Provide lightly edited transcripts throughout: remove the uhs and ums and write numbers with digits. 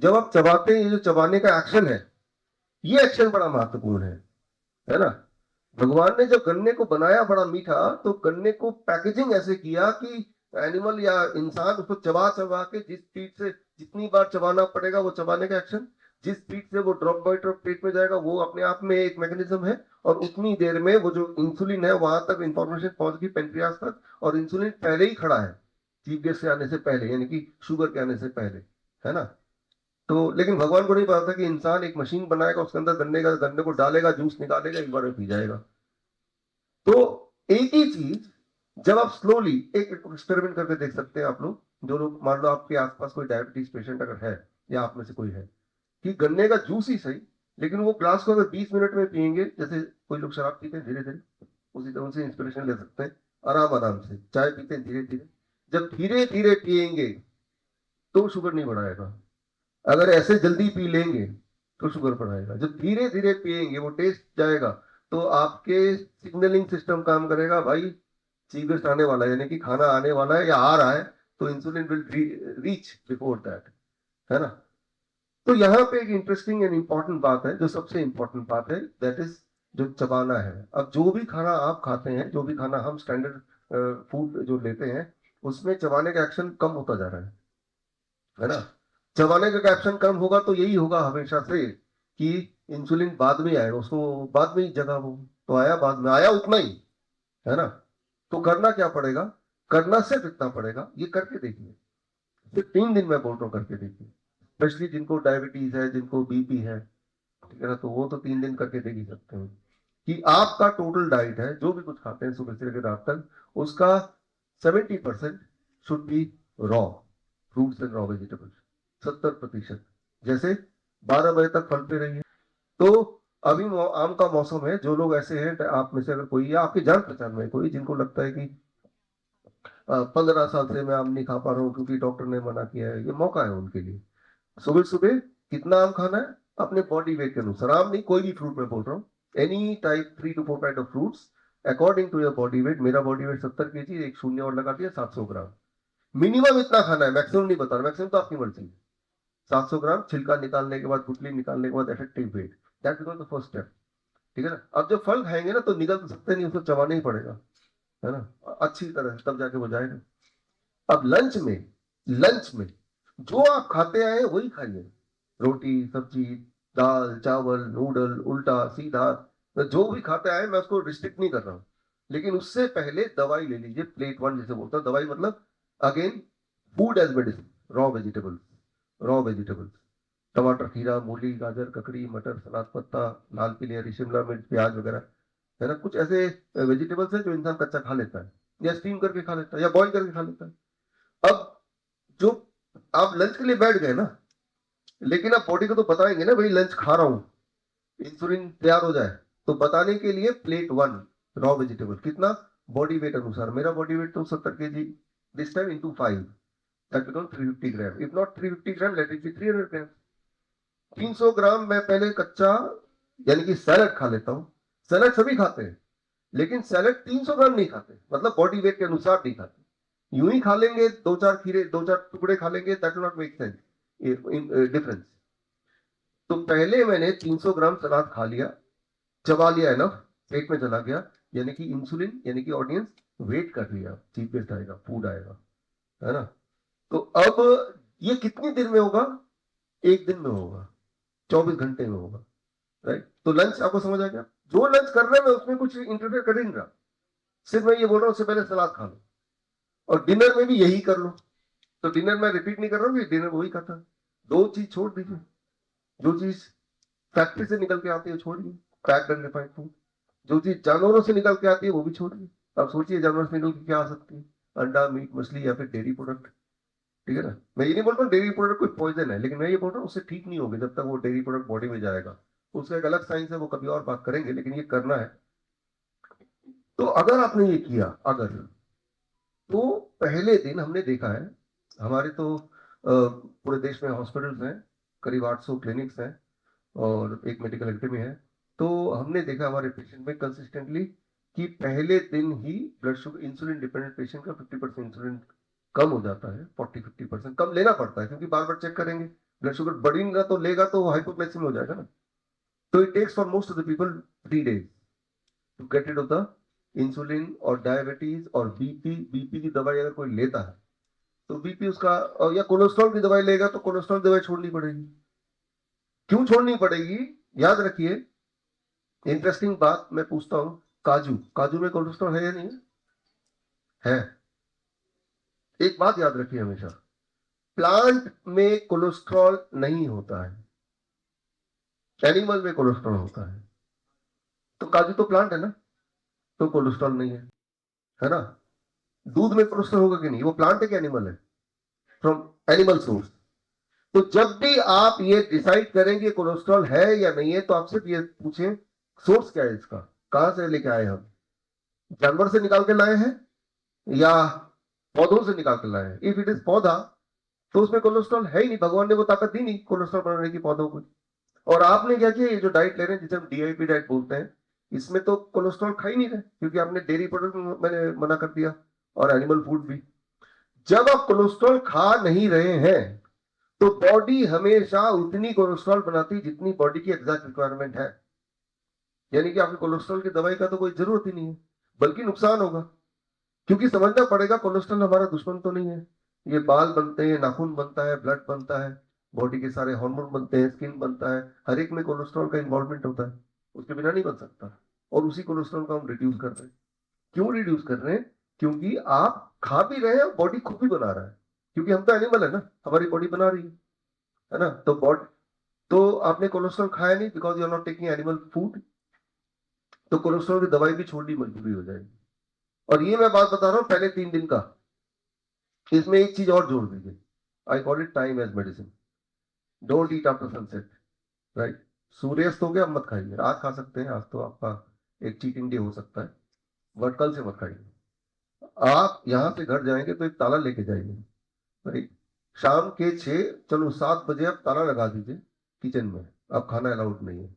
जब आप चबाते हैं, ये जो चबाने का एक्शन है, ये एक्शन बड़ा महत्वपूर्ण है ना। भगवान ने जब गन्ने को बनाया बड़ा मीठा, तो गन्ने को पैकेजिंग ऐसे किया कि एनिमल या इंसान उसको चबा चबा के, जिस स्पीड से जितनी बार चबाना पड़ेगा वो चबाने का एक्शन, जिस स्पीड से वो ड्रॉप बाय ड्रॉप पेट में जाएगा, वो अपने आप में एक मैकेनिज्म है। और उतनी देर में वो जो इंसुलिन है वहां तक इंफॉर्मेशन पहुंच गई, पेनक्रियास तक, और इंसुलिन पहले ही खड़ा है चीफ गेस्ट से आने से पहले, यानी कि शुगर के आने से पहले, है ना। तो लेकिन भगवान को नहीं पता था कि इंसान एक मशीन बनाएगा, उसके अंदर गन्ने को डालेगा, जूस निकालेगा, एक बार में पी जाएगा। तो एक ही चीज जब आप स्लोली, एक एक्सपेरिमेंट करके देख सकते हैं आप लोग, जो लोग, मान लो आपके आसपास कोई डायबिटीज पेशेंट अगर है, या आप में से कोई है, कि गन्ने का जूस ही सही, लेकिन वो ग्लास को अगर 20 मिनट में पियेंगे, जैसे कोई लोग शराब पीते हैं धीरे धीरे, उसी तरह से इंस्पिरेशन ले सकते हैं, आराम आराम से चाय पीते हैं धीरे धीरे, जब धीरे धीरे पियेंगे तो शुगर नहीं बढ़ाएगा। अगर ऐसे जल्दी पी लेंगे तो शुगर बढ़ाएगा। जब धीरे धीरे पिएंगे वो टेस्ट जाएगा, तो आपके सिग्नलिंग सिस्टम काम करेगा, भाई चीगर्स आने वाला है, यानी कि खाना आने वाला है या आ रहा है, तो insulin will reach before that, है ना। तो यहाँ पे एक इंटरेस्टिंग एंड इंपॉर्टेंट बात है, जो सबसे इंपॉर्टेंट बात है, दैट इज जो चबाना है। अब जो भी खाना आप खाते हैं, जो भी खाना हम स्टैंडर्ड फूड जो लेते हैं, उसमें चबाने का एक्शन कम होता जा रहा है ना। चबाने का एक्शन कम होगा तो यही होगा हमेशा से कि इंसुलिन बाद में आएगा, उसको बाद में ही जगह, वो तो आया बाद में, आया उतना ही, है ना। तो करना क्या पड़ेगा, करना सिर्फ इतना पड़ेगा, ये करके देखिए, सिर्फ 3 दिन मैं बोल रहा हूँ, करके देखिए। स्पेशली जिनको डायबिटीज है, जिनको बीपी है, ठीक है ना, तो वो तो 3 दिन करके देख ही सकते हैं कि आपका टोटल डाइट है, जो भी कुछ खाते हैं सुबह से लेकर रात तक, उसका 70% should be raw fruits and raw vegetables. 70%। जैसे 12 बजे तक फल पे रहिए। तो अभी आम का मौसम है, जो लोग ऐसे हैं, आप में से अगर कोई, या आपकी जान पहचान में कोई, जिनको लगता है कि 15 साल से मैं आम नहीं खा पा रहा हूँ क्योंकि डॉक्टर ने मना किया है, ये मौका है उनके लिए। सुबह सुबह कितना आम खाना है, अपने बॉडी वेट के अनुसार, आम नहीं, कोई भी फ्रूट मैं बोल रहा हूँ, any type, 3 to 4 kind of fruits according to your body weight. मेरा बॉडी वेट 70 kg, एक शून्य और लगा दिया, 700 ग्राम मिनिमम इतना खाना है, मैक्सिमम नहीं बता रहा, मैक्सिमम तो आपकी मर्जी है। 700 ग्राम छिलका निकालने के बाद, गुठली निकालने के बाद, effective weight, that because the first step. ठीक है ना। अब जब फल खाएंगे ना, तो निकल तो सकते नहीं, उसको चबाना ही पड़ेगा, है ना, अच्छी तरह से, तब जाके वो जाएगा। अब लंच में जो आप खाते आए वही खाइए, रोटी सब्जी, दाल चावल नूडल उल्टा सीधा, मैं जो भी खाते आए मैं उसको रिस्ट्रिक्ट नहीं कर रहा हूँ। लेकिन उससे पहले दवाई ले लीजिए, प्लेट 1 जिसे बोलता है, दवाई मतलब again food as medicine, raw vegetables, टमाटर खीरा मूली गाजर ककड़ी मटर सलाद पत्ता, लाल पीली हरी शिमला मिर्च प्याज वगैरह, है ना। कुछ ऐसे वेजिटेबल्स है जो इंसान कच्चा खा लेता है, या स्टीम करके खा लेता है, या बॉईल करके खा लेता है। अब जो आप लंच के लिए बैठ गए ना, लेकिन आप बॉडी को तो बताएंगे ना, भाई लंच खा रहा हूं, इंसुलिन तैयार हो जाए, तो बताने के लिए प्लेट 1 रॉ वेजिटेबल कितना, बॉडी वेट अनुसार, मेरा बॉडी वेट तो 70 kg, this time into 5, that become 350 gram, if not 350 gram, let it be 300 ग्राम। 300 ग्राम मैं पहले कच्चा, यानी कि सैलड खा लेता हूँ। सैलड सभी खाते हैं, लेकिन सैलड 300 ग्राम नहीं खाते, मतलब बॉडी वेट के अनुसार नहीं खाते। यूं ही खा लेंगे, 2-4 खीरे, 2-4 टुकड़े खा लेंगे, that will not make sense difference. तो पहले मैंने 300 ग्राम सलाद खा लिया, चबा लिया है ना, पेट में चला गया, यानी कि इंसुलिन, यानी कि ऑडियंस वेट कर लिया, चीफ गेस्ट आएगा, फूड आएगा, है ना। तो अब ये कितनी देर में होगा, एक दिन में होगा, 24 घंटे में होगा, राइट। तो लंच आपको समझ आ गया, जो लंच कर रहे हैं मैं उसमें कुछ इंटरफेयर कर ही नहीं रहा, सिर्फ मैं ये बोल रहा हूँ उससे पहले सलाद खा लो, और डिनर में भी यही कर लो। तो डिनर में रिपीट नहीं कर रहा हूँ कि डिनर वही खाता, दो चीज छोड़ दीजिए, जो चीज फैक्ट्री से निकल के आती है छोड़िए, पैक्ड एंड रिफाइंड फूड। जो चीज जानवरों से निकल के आती है वो भी छोड़िए। अब सोचिए जानवर से निकल के क्या आ सकती है, अंडा मीट मछली या फिर डेयरी प्रोडक्ट, ठीक है ना। मैं ये नहीं बोल रहा हूँ डेयरी प्रोडक्ट कोई पॉइजन है, लेकिन मैं ये बोल रहा हूँ उससे ठीक नहीं होगी जब तक वो डेयरी प्रोडक्ट बॉडी में जाएगा। उसका एक अलग साइंस है, वो कभी और बात करेंगे, लेकिन ये करना है। तो अगर आपने ये किया, अगर, तो पहले दिन हमने देखा है, हमारे तो पूरे देश में हॉस्पिटल्स हैं, करीब 800 क्लिनिक्स हैं, और एक मेडिकल एकेडमी है। तो हमने देखा हमारे पेशेंट में कंसिस्टेंटली कि पहले दिन ही blood sugar, insulin dependent patient का 50% इंसुलिन कम हो जाता है, 40-50% कम लेना पड़ता है, क्योंकि बार बार चेक करेंगे, ब्लड शुगर बढ़ेगा तो लेगा तो हाइपोग्लाइसेमिया हो जाएगा ना। तो it takes for most of the people 3 days to get rid of the insulin और डायबिटीज और बीपी। बीपी की दवाई अगर कोई लेता है तो बीपी उसका, या कोलेस्ट्रॉल की दवाई लेगा तो कोलेस्ट्रॉल दवाई छोड़नी पड़ेगी। क्यों छोड़नी पड़ेगी? याद रखिए, इंटरेस्टिंग बात मैं पूछता हूं, काजू, काजू में कोलेस्ट्रॉल है या नहीं है? एक बात याद रखिए हमेशा, प्लांट में कोलेस्ट्रॉल नहीं होता है, एनिमल में कोलेस्ट्रॉल होता है। तो काजू तो प्लांट है ना, तो कोलेस्ट्रॉल नहीं है ना। दूध में कोलेस्ट्रॉल होगा कि नहीं? वो प्लांट है कि एनिमल है? From animal source. तो जब भी आप ये डिसाइड करेंगे कोलेस्ट्रॉल है या नहीं है, तो आप सिर्फ ये पूछें सोर्स क्या है इसका, कहां से लेके आए हम? जानवर से निकाल के लाए हैं या पौधों से निकाल के लाए हैं? इफ इट इज पौधा तो उसमें कोलेस्ट्रॉल है ही नहीं, भगवान ने वो ताकत दी नहीं कोलेस्ट्रॉल बनाने की पौधों को। और आपने क्या किया, ये जो डाइट ले रहे हैं जिसे हम डीआईपी डाइट बोलते हैं, इसमें तो कोलेस्ट्रॉल खा ही नहीं रहे, क्योंकि आपने डेयरी प्रोडक्ट मैंने मना कर दिया और एनिमल फूड भी। जब आप कोलेस्ट्रॉल खा नहीं रहे हैं तो बॉडी हमेशा उतनी कोलेस्ट्रॉल बनाती है जितनी बॉडी की एग्जैक्ट रिक्वायरमेंट है। यानी कि आपकी कोलेस्ट्रॉल की दवाई का तो कोई जरूरत ही नहीं है, बल्कि नुकसान होगा। क्योंकि समझना पड़ेगा, कोलेस्ट्रॉल हमारा दुश्मन तो नहीं है। ये बाल बनते हैं, नाखून बनता है, ब्लड बनता है, बॉडी के सारे हार्मोन बनते हैं, स्किन बनता है, हर एक में कोलेस्ट्रॉल का इन्वॉल्वमेंट होता है, उसके बिना नहीं बन सकता। और उसी कोलेस्ट्रॉल को हम रिड्यूस कर रहे हैं। क्यों रिड्यूस कर रहे हैं? क्योंकि आप खा भी रहे हैं, बॉडी खुद भी बना रहा है, क्योंकि हम तो एनिमल है ना, हमारी बॉडी बना रही है ना। तो बॉडी, तो आपने कोलेस्ट्रॉल खाया नहीं because you are not taking animal food, तो कोलेस्ट्रॉल की दवाई भी छोड़नी मजबूरी हो जाएगी। और ये मैं बात बता रहा हूं पहले 3 दिन का। इसमें एक चीज और जोड़ दीजिए, I call it time as medicine. Don't eat after sunset, right? सूर्यास्त हो गया, अब मत खाइए। आज खा सकते हैं, आज तो आपका एक चीटिंग डे हो सकता है, बट कल से मत खाइए। आप यहां से घर जाएंगे तो एक ताला लेके जाइए, राइट? शाम के 6, चलो 7 बजे आप ताला लगा दीजिए किचन में, अब खाना अलाउड नहीं है।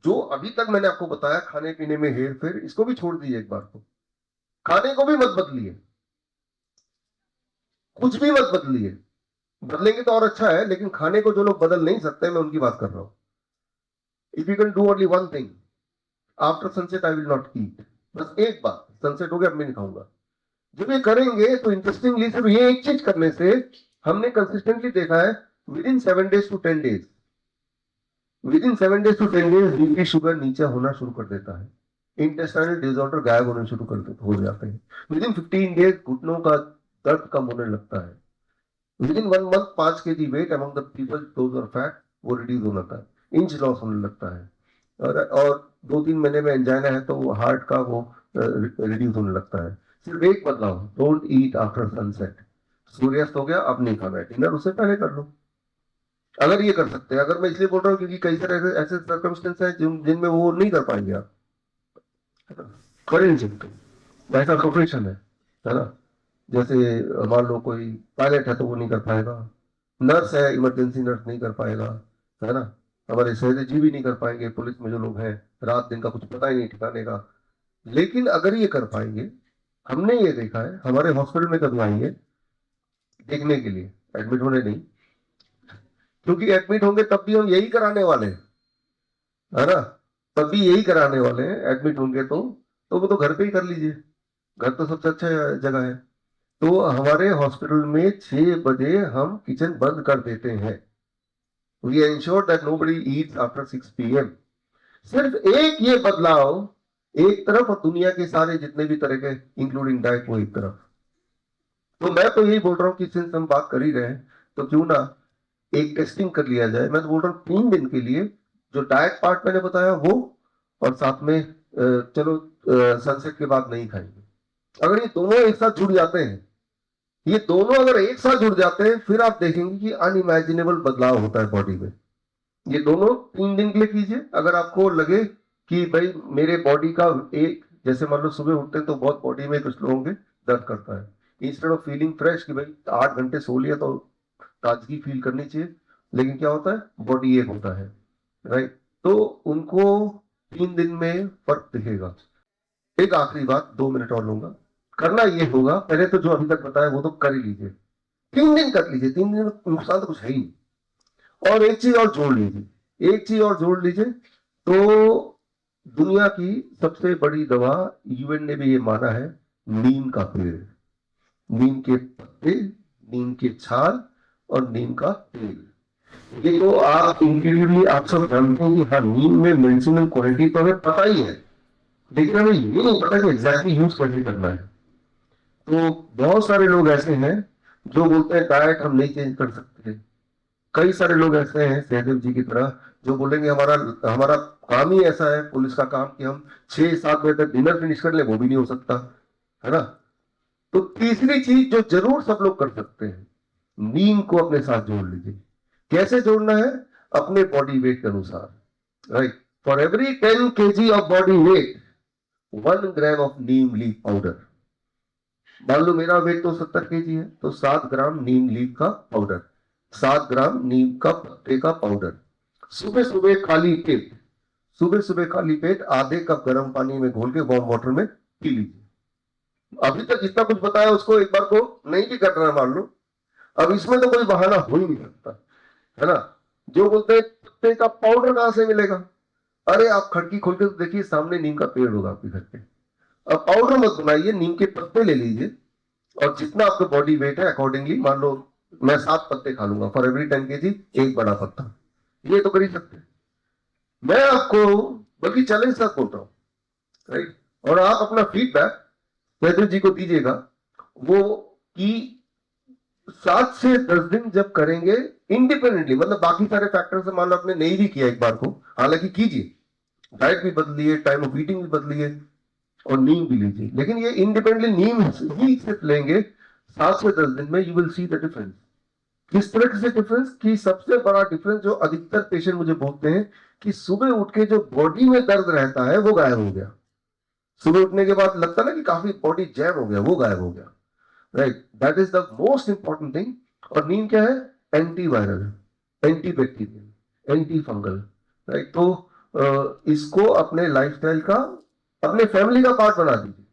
जो अभी तक मैंने आपको बताया खाने पीने में हेर फेर, इसको भी छोड़ दीजिए एक बार को। खाने को भी मत बदलिए, कुछ भी मत बदलिए। बदलेंगे तो और अच्छा है, लेकिन खाने को जो लोग बदल नहीं सकते, मैं उनकी बात कर रहा हूं। If you can do only one thing, after sunset I will not eat. बस एक बात, सनसेट हो गया अब मैं नहीं खाऊंगा। जब ये करेंगे तो इंटरेस्टिंगली सिर्फ ये एक चीज करने से हमने कंसिस्टेंटली देखा है, with in 7 days to 10 days, with in 7 days to 10 days BP sugar नीचे होना शुरू कर देता है, इंटेस्टाइनल डिसऑर्डर गायब होने शुरू हो जाते हैं। विद इन 15 days घुटनों का दर्द कम होने लगता है। Within 1 month 5 kg weight among the people those are fat, वो रिड्यूस होने लगता है, इंच लॉस होने लगता है। और 2-3 महीने में एंजाइना है तो हार्ट का वो रिड्यूस होने लगता है। सिर्फ एक बदलाव, डोंट ईट आफ्टर सनसेट। सूर्यास्त हो गया, अब नहीं खाना है, डिनर उससे पहले कर लो। अगर ये कर सकते हैं, अगर मैं इसलिए बोल रहा हूँ क्योंकि कई सारे ऐसे सर्कमस्टेंस हैं जिनमें वो नहीं कर पाएंगे आप, कर नहीं सकते, ऐसा प्रोफेशन है ना। जैसे मान लो कोई पायलट है तो वो नहीं कर पाएगा, नर्स है, इमरजेंसी नर्स नहीं कर पाएगा, है ना। हमारे शहरी जी भी नहीं कर पाएंगे, पुलिस में जो लोग हैं रात दिन का कुछ पता ही नहीं ठिकाने का। लेकिन अगर ये कर पाएंगे, हमने ये देखा है, हमारे हॉस्पिटल में कभी आएंगे देखने के लिए, एडमिट होने नहीं, क्योंकि एडमिट होंगे तब भी हम यही कराने वाले हैं, है ना। तब भी यही कराने वाले हैं, एडमिट होंगे तो वो तो घर पे ही कर लीजिए, घर तो सबसे अच्छा जगह है। तो हमारे हॉस्पिटल में 6 बजे हम किचन बंद कर देते हैं। We ensure that nobody eats after 6 PM। सिर्फ एक ये बदलाव एक तरफ, और दुनिया के सारे जितने भी तरह के इंक्लूडिंग डाइट वो एक तरफ। तो मैं तो यही बोल रहा हूँ कि सिंस हम बात कर ही रहे हैं तो क्यों ना एक टेस्टिंग कर लिया जाए। मैं तो बोल रहा हूँ 3 दिन के लिए जो डाइट पार्ट मैंने बताया वो, और साथ में चलो सनसेट के बाद नहीं खाएंगे। अगर ये दोनों एक साथ जुड़ जाते हैं, ये दोनों अगर एक साथ जुड़ जाते हैं, फिर आप देखेंगे कि अनइमेजिनेबल बदलाव होता है बॉडी में। ये दोनों 3 दिन के लिए कीजिए। अगर आपको लगे कि भाई मेरे बॉडी का एक, जैसे मान लो सुबह उठते हैं तो बहुत बॉडी में कुछ लोगों के दर्द करता है, इंस्टेड ऑफ फीलिंग फ्रेश कि भाई 8 घंटे सो लिया तो ताजगी फील करनी चाहिए, लेकिन क्या होता है, बॉडी एक होता है, राइट। तो उनको 3 दिन में फर्क दिखेगा। एक आखिरी बात, 2 मिनट और लूंगा। करना ये होगा, पहले तो जो अभी तक बताया वो तो कर ही लीजिए, 3 दिन कर लीजिए, 3 दिन में नुकसान तो कुछ है ही नहीं। और एक चीज और जोड़ लीजिए, एक चीज और जोड़ लीजिए, तो दुनिया की सबसे बड़ी दवा, यूएन ने भी ये माना है, नीम का पेड़, नीम के पत्ते, नीम के छाल और नीम का तेल। ये तो आप इंक्रीडिबली आप सब जानते हैं कि हाँ, नीम में मेडिसिनल क्वालिटी तो हमें पता ही है, लेकिन हमें ये नहीं पता कि एग्जैक्टली यूज कैसे करना है। तो बहुत सारे लोग ऐसे हैं जो बोलते हैं डाइट हम नहीं चेंज कर सकते। कई सारे लोग ऐसे हैं सहदेव जी की तरह जो बोलेंगे हमारा हमारा काम ही ऐसा है, पुलिस का काम, कि हम 6-7 बजे तक डिनर फिनिश कर ले, वो भी नहीं हो सकता, है ना। तो तीसरी चीज जो जरूर सब लोग कर सकते हैं, नीम को अपने साथ जोड़ लीजिए। कैसे जोड़ना है? अपने बॉडी वेट के अनुसार, right. For every 10 kg of body weight 1 gram of Neem leaf powder. मान लो मेरा वेट तो 70 kg है, तो 7 ग्राम नीम लीफ का पाउडर, 7 ग्राम नीम का पत्ते का पाउडर, सुबह सुबह खाली पेट, सुबह सुबह खाली पेट आधे कप गर्म पानी में घोल के वार्म वाटर में पी लीजिए। अभी तक जितना कुछ बताया उसको एक बार को नहीं भी कर रहा है मान लो, अब इसमें तो कोई बहाना हो ही नहीं सकता, है ना। जो बोलते हैं पत्ते का पाउडर कहां से मिलेगा, अरे आप खिड़की खोल के तो देखिए, सामने नीम का पेड़ होगा आपके घर पे। अब पाउडर मत बनाइए, नीम के पत्ते ले लीजिए, और जितना आपका बॉडी वेट है अकॉर्डिंगली, मान लो मैं 7 पत्ते खा लूंगा, फॉर एवरी 10 kg एक बड़ा पत्ता, ये तो कर ही सकते हैं। मैं आपको बल्कि चैलेंज साथ बोल रहा हूँ, राइट। और आप अपना फीडबैक वैद्य जी को दीजिएगा, वो कि 7 से 10 दिन जब करेंगे इंडिपेंडेंटली, मतलब बाकी सारे फैक्टर से, मान लो आपने नहीं भी किया एक बार को, हालांकि कीजिए, डाइट भी बदलिए, टाइम ऑफ ईटिंग भी बदलिए, और नीम भी लीजिए, लेकिन ये इंडिपेंडेंटली नीम ही सिर्फ लेंगे 7 से 10 दिन में, you will see the difference. किस तरह से डिफरेंस? कि सबसे बड़ा डिफरेंस जो अधिकतर पेशेंट मुझे बोलते हैं कि सुबह उठ के जो बॉडी में दर्द रहता है वो गायब हो गया, सुबह उठने के बाद लगता ना कि काफी बॉडी जैम हो गया, वो गायब हो गया, right. That is the most important thing. और नीम क्या है? Anti viral, anti bacterial, anti fungal, right. तो इसको अपने लाइफस्टाइल का, अपने फैमिली का पार्ट बना दीजिए।